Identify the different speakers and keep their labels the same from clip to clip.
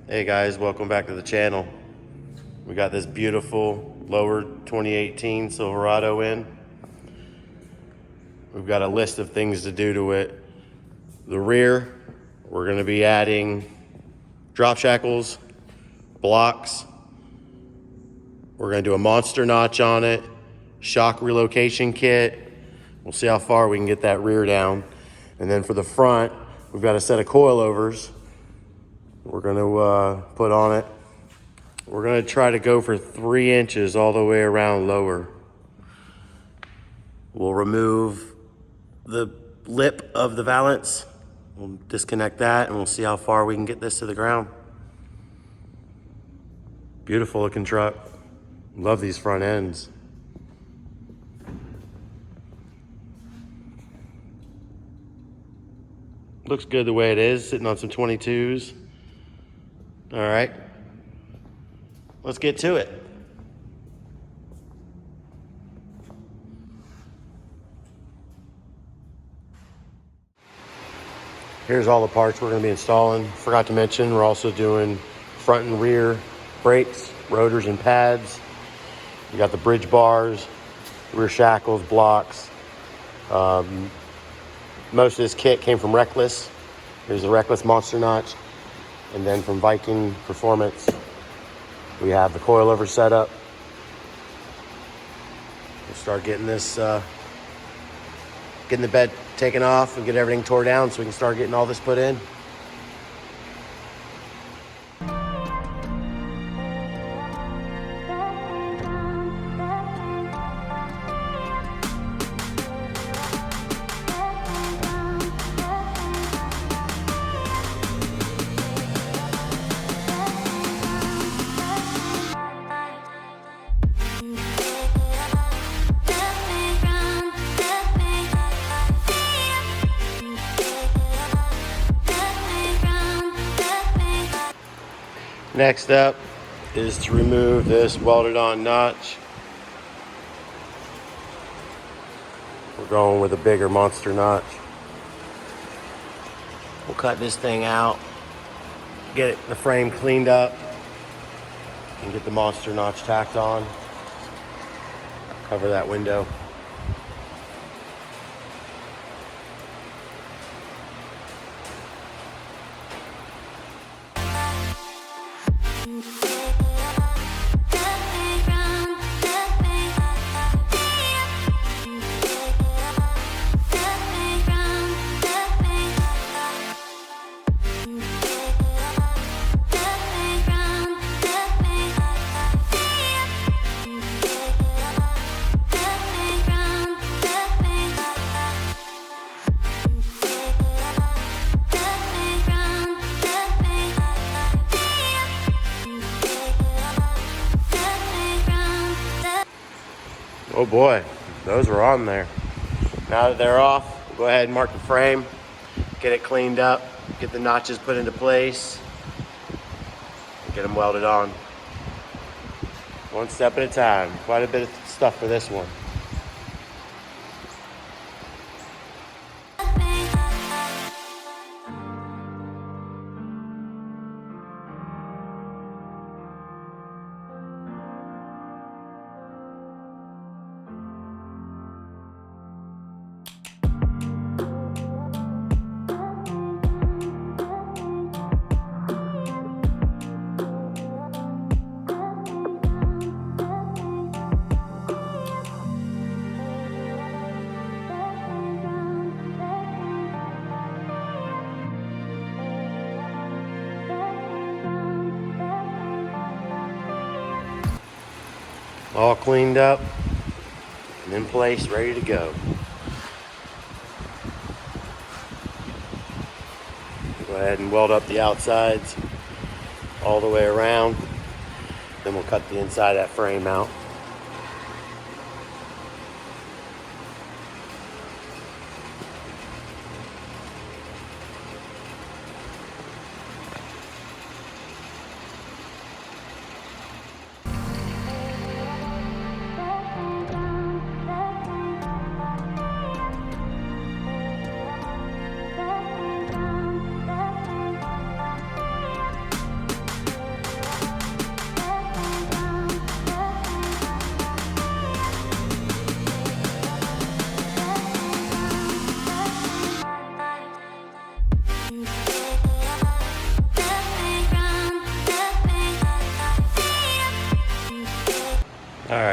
Speaker 1: Hey guys, welcome back to the channel. We got this beautiful lower 2018 Silverado in. We've got a list of things to do to it. The rear, we're going to be adding drop shackles, blocks. We're going to do a monster notch on it, shock relocation kit. We'll see how far we can get that rear down. And then for the front, we've got a set of coilovers we're going to put on it. We're going to try to go for 3 inches all the way around lower. We'll remove the lip of the valance. We'll disconnect that and we'll see how far we can get this to the ground. Beautiful looking truck. Love these front ends. Looks good the way it is, sitting on some 22s. All right, let's get to it. Here's all the parts we're going to be installing. Forgot to mention, we're also doing front and rear brakes, rotors and pads. We got the bridge bars, rear shackles, blocks. Most of this kit came from Reckless. Here's the Reckless Monster Notch. And then from Viking Performance, we have the coilover setup. We'll start getting this, getting the bed taken off and get everything tore down so we can start getting all this put in. Next up is to remove this welded on notch. We're going with a bigger monster notch. We'll cut this thing out, get the frame cleaned up, and get the monster notch tacked on. Cover that window. Oh boy, those were on there. Now that they're off, we'll go ahead and mark the frame, get it cleaned up, get the notches put into place, and get them welded on. One step at a time. Quite a bit of stuff for this one. All cleaned up and in place, ready to go. Go ahead and weld up the outsides all the way around. Then we'll cut the inside of that frame out.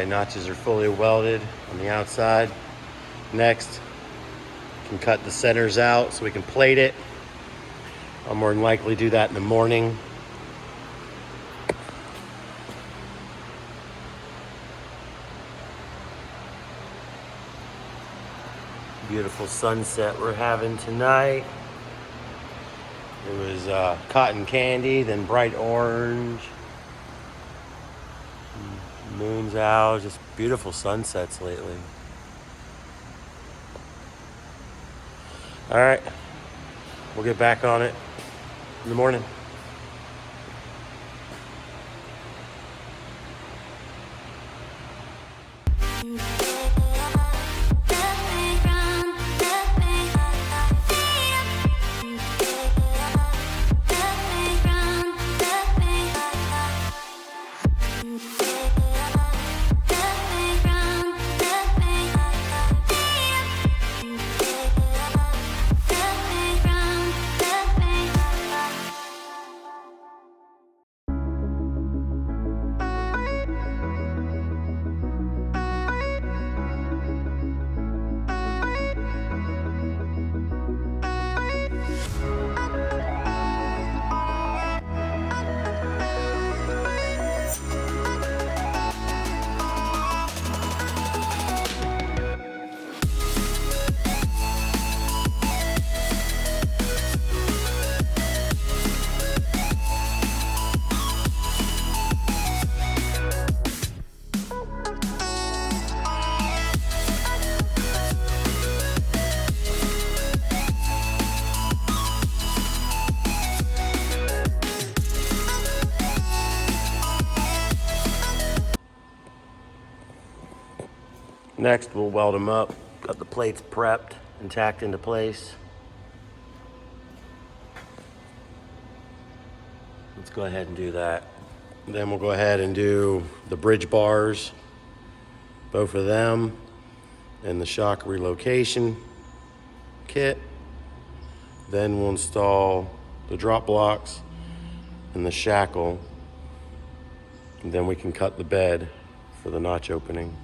Speaker 1: right, notches are fully welded on the outside. Next, can cut the centers out so we can plate it. I'll more than likely do that in the morning. Beautiful sunset we're having tonight. It was cotton candy, then bright orange. Moon's out, just beautiful sunsets lately. All right, we'll get back on it in the morning. Next, we'll weld them up. Got the plates prepped and tacked into place. Let's go ahead and do that. Then we'll go ahead and do the bridge bars, both of them, and the shock relocation kit. Then we'll install the drop blocks and the shackle. And then we can cut the bed for the notch opening.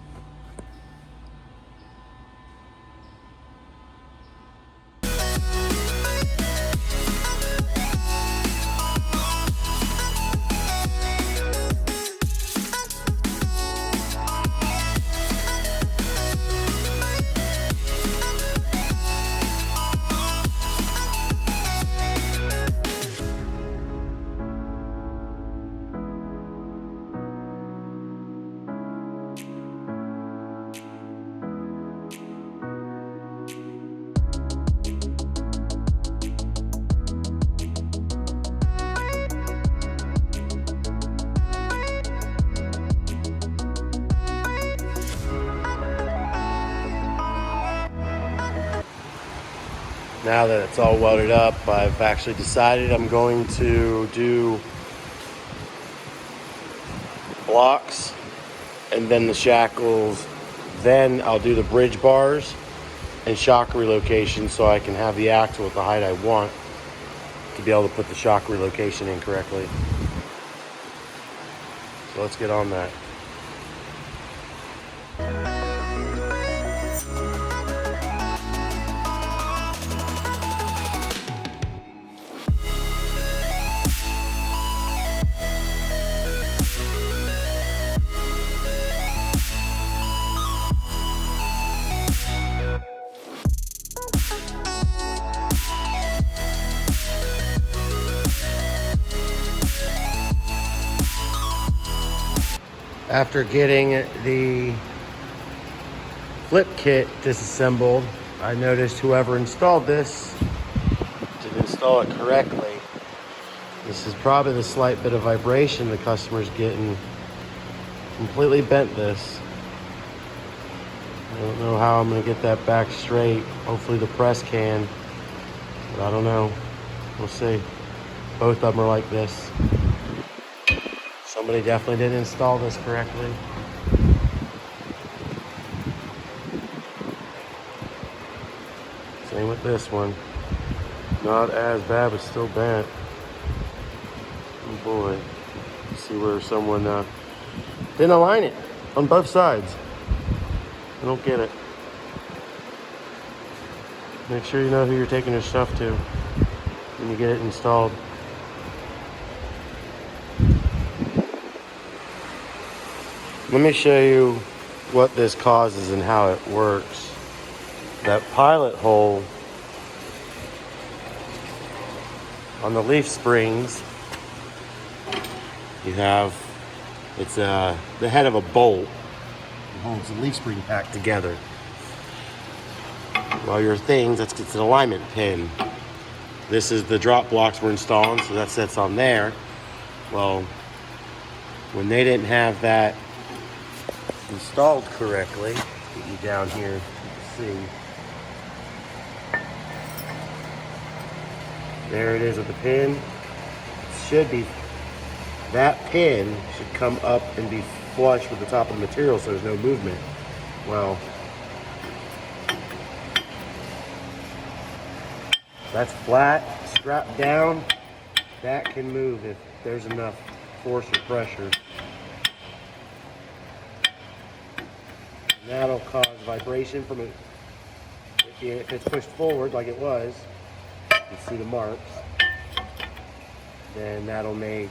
Speaker 1: Now that it's all welded up, I've actually decided I'm going to do blocks and then the shackles. Then I'll do the bridge bars and shock relocation so I can have the axle at the height I want to be able to put the shock relocation in correctly. So let's get on that. After getting the flip kit disassembled, I noticed whoever installed this didn't install it correctly. This is probably the slight bit of vibration the customer's getting. Completely bent this. I don't know how I'm gonna get that back straight. Hopefully the press can, but I don't know. We'll see. Both of them are like this. Somebody definitely didn't install this correctly. Same with this one. Not as bad, but still bent. Oh boy. See where someone didn't align it. on both sides. I don't get it. Make sure you know who you're taking your stuff to when you get it installed. Let me show you what this causes and how it works. That pilot hole on the leaf springs, you have, it's the head of a bolt. It holds the leaf spring pack together. Well, your things, it's an alignment pin. This is the drop blocks we're installing, so that sits on there. Well, when they didn't have that installed correctly, get you down here, you can see. There it is with the pin. It should be, that pin should come up and be flush with the top of the material so there's no movement. Well, that's flat, strapped down. That can move if there's enough force or pressure. And that'll cause vibration from it. If it's pushed forward like it was, you can see the marks, then that'll make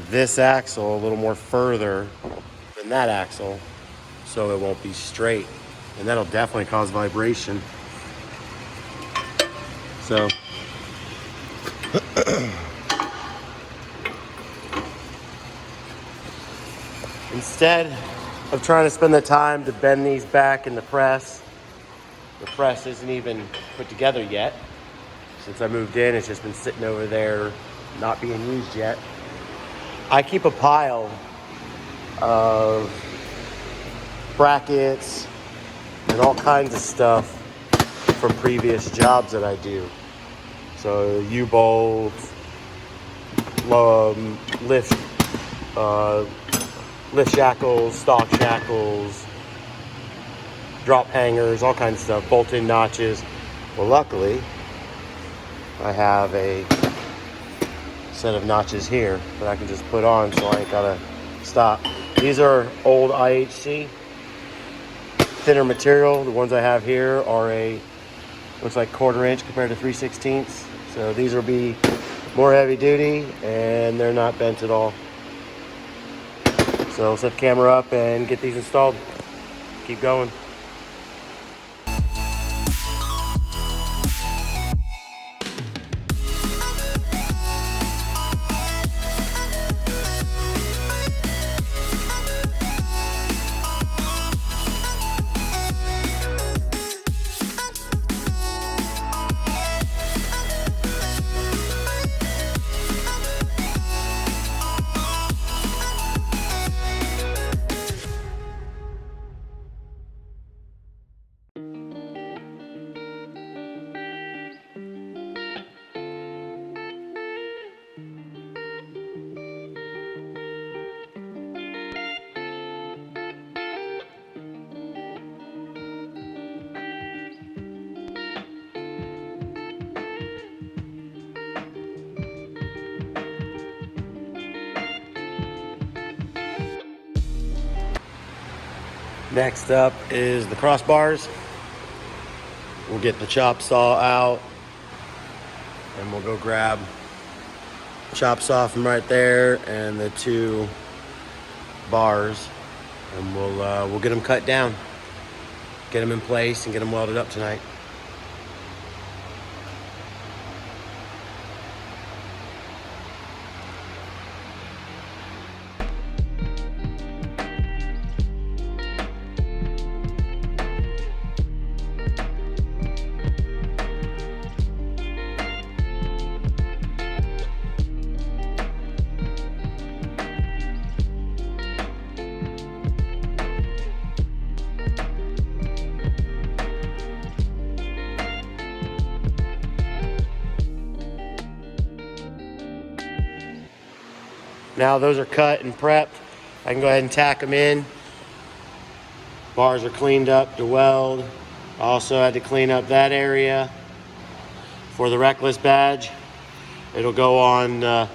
Speaker 1: this axle a little more further than that axle, so it won't be straight. And that'll definitely cause vibration. So instead of trying to spend the time to bend these back in the press isn't even put together yet. Since I moved in, it's just been sitting over there, not being used yet. I keep a pile of brackets and all kinds of stuff from previous jobs that I do. So U-bolts, lift shackles, stock shackles, drop hangers, all kinds of stuff, bolt-in notches. Well, luckily, I have a set of notches here that I can just put on, so I ain't gotta stop. These are old IHC, thinner material. The ones I have here are looks like 1/4 inch compared to 3/16. So these will be more heavy duty and they're not bent at all. So set the camera up and get these installed. Keep going. Next up is the crossbars. We'll get the chop saw out and we'll go grab chop saw from right there and the 2 bars, and we'll get them cut down, get them in place and get them welded up tonight. Now those are cut and prepped. I can go ahead and tack them in. Bars are cleaned up to weld. Also had to clean up that area for the Reckless badge. It'll go on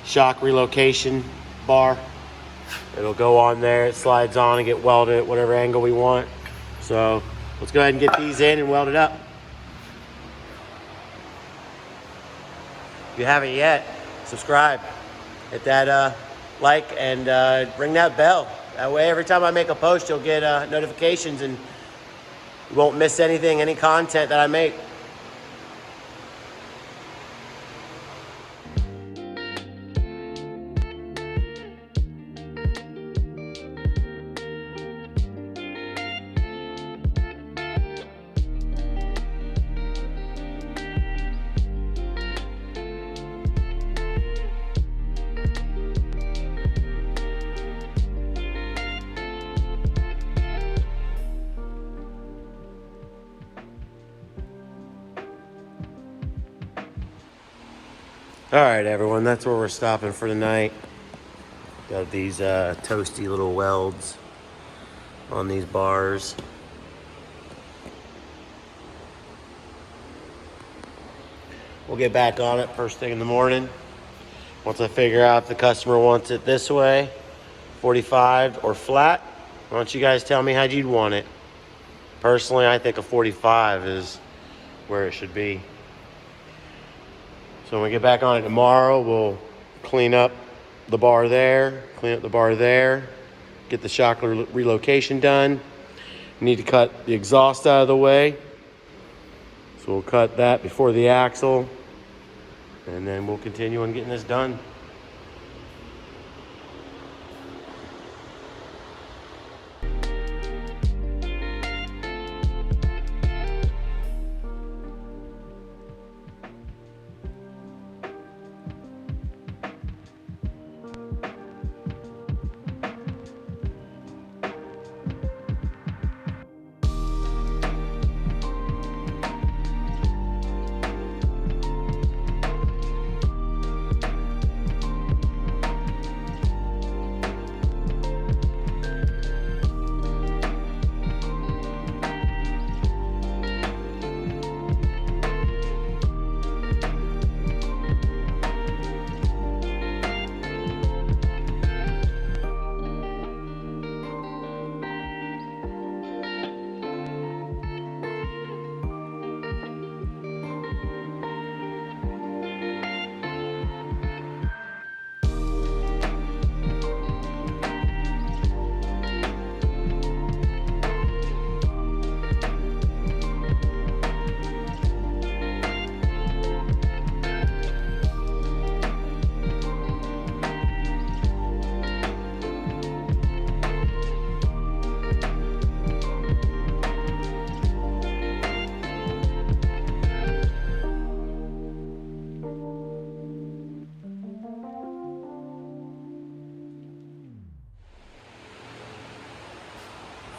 Speaker 1: shock relocation bar. It'll go on there, it slides on and get welded at whatever angle we want. So let's go ahead and get these in and weld it up. If you haven't yet, subscribe, hit that like, and ring that bell. That way every time I make a post, you'll get notifications and you won't miss anything, any content that I make. All right, everyone, that's where we're stopping for tonight. Got these toasty little welds on these bars. We'll get back on it first thing in the morning. Once I figure out if the customer wants it this way, 45 or flat. Why don't you guys tell me how you'd want it? Personally, I think a 45 is where it should be. So when we get back on it tomorrow, we'll clean up the bar there, clean up the bar there, get the shock relocation done. Need to cut the exhaust out of the way. So we'll cut that before the axle, and then we'll continue on getting this done.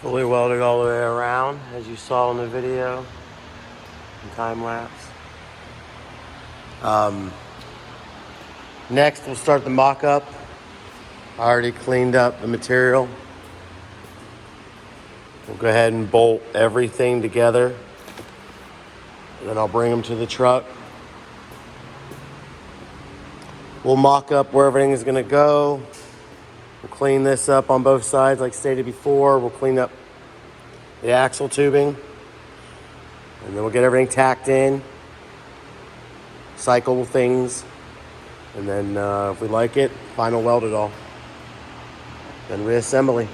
Speaker 1: Fully welded all the way around, as you saw in the video, in time lapse. Next, we'll start the mock-up. I already cleaned up the material. We'll go ahead and bolt everything together. And then I'll bring them to the truck. We'll mock up where everything is gonna go. We'll clean this up on both sides, like stated before. We'll clean up the axle tubing. And then we'll get everything tacked in. Cycle things. And then if we like it, final weld it all. Then reassembly.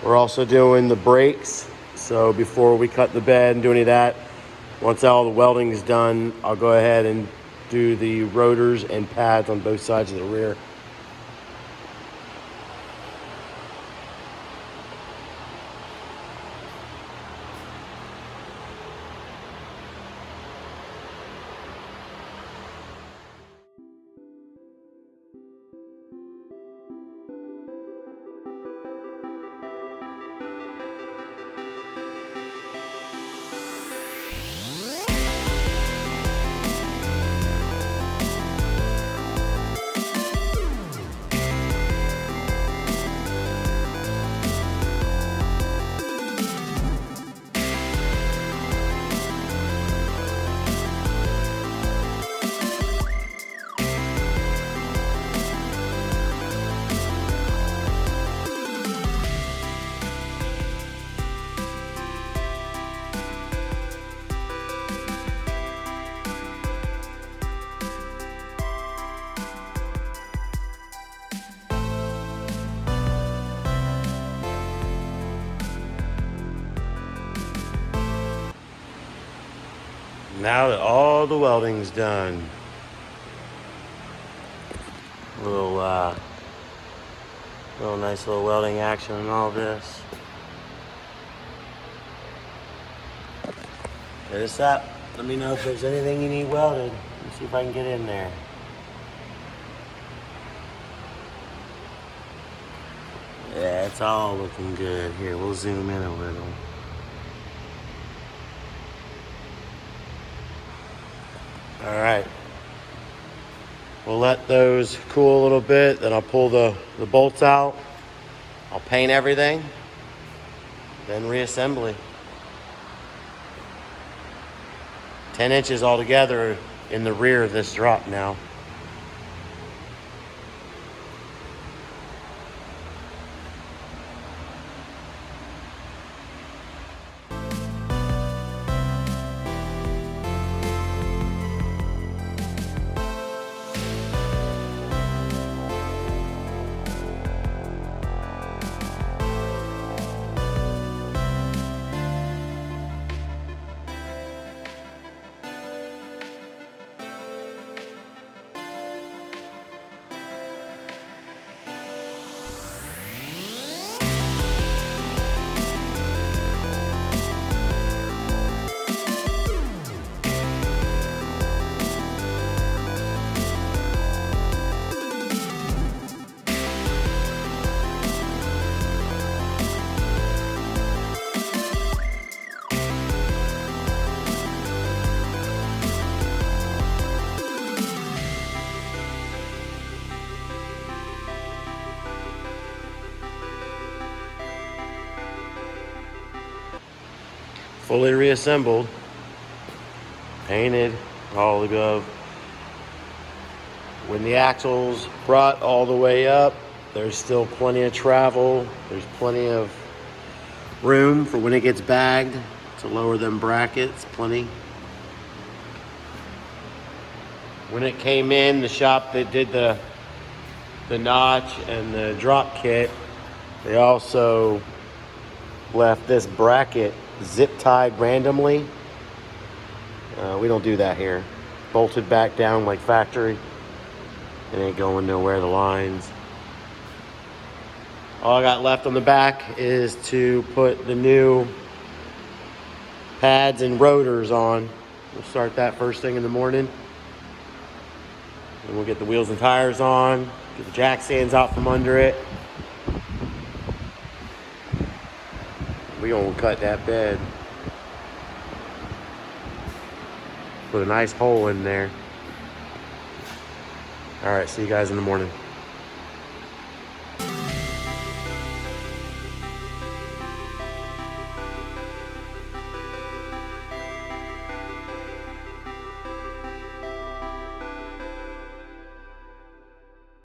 Speaker 1: We're also doing the brakes. So before we cut the bed and do any of that, once all the welding is done, I'll go ahead and do the rotors and pads on both sides of the rear. Now that all the welding's done, little nice little welding action and all this. Hit us up. Let me know if there's anything you need welded. Let me see if I can get in there. Yeah, it's all looking good. Here, we'll zoom in a little. All right. We'll let those cool a little bit, then I'll pull the bolts out. I'll paint everything, then reassembly. 10 inches altogether in the rear of this drop now. Fully reassembled, painted, all above. When the axle's brought all the way up, there's still plenty of travel. There's plenty of room for when it gets bagged to lower them brackets, plenty. When it came in, the shop that did the notch and the drop kit, they also left this bracket zip tied randomly. We don't do that here. Bolted back down like factory. It ain't going nowhere, the lines. All I got left on the back is to put the new pads and rotors on. We'll start that first thing in the morning. And we'll get the wheels and tires on, get the jack stands out from under it. We gonna cut that bed. Put a nice hole in there. All right, see you guys in the morning.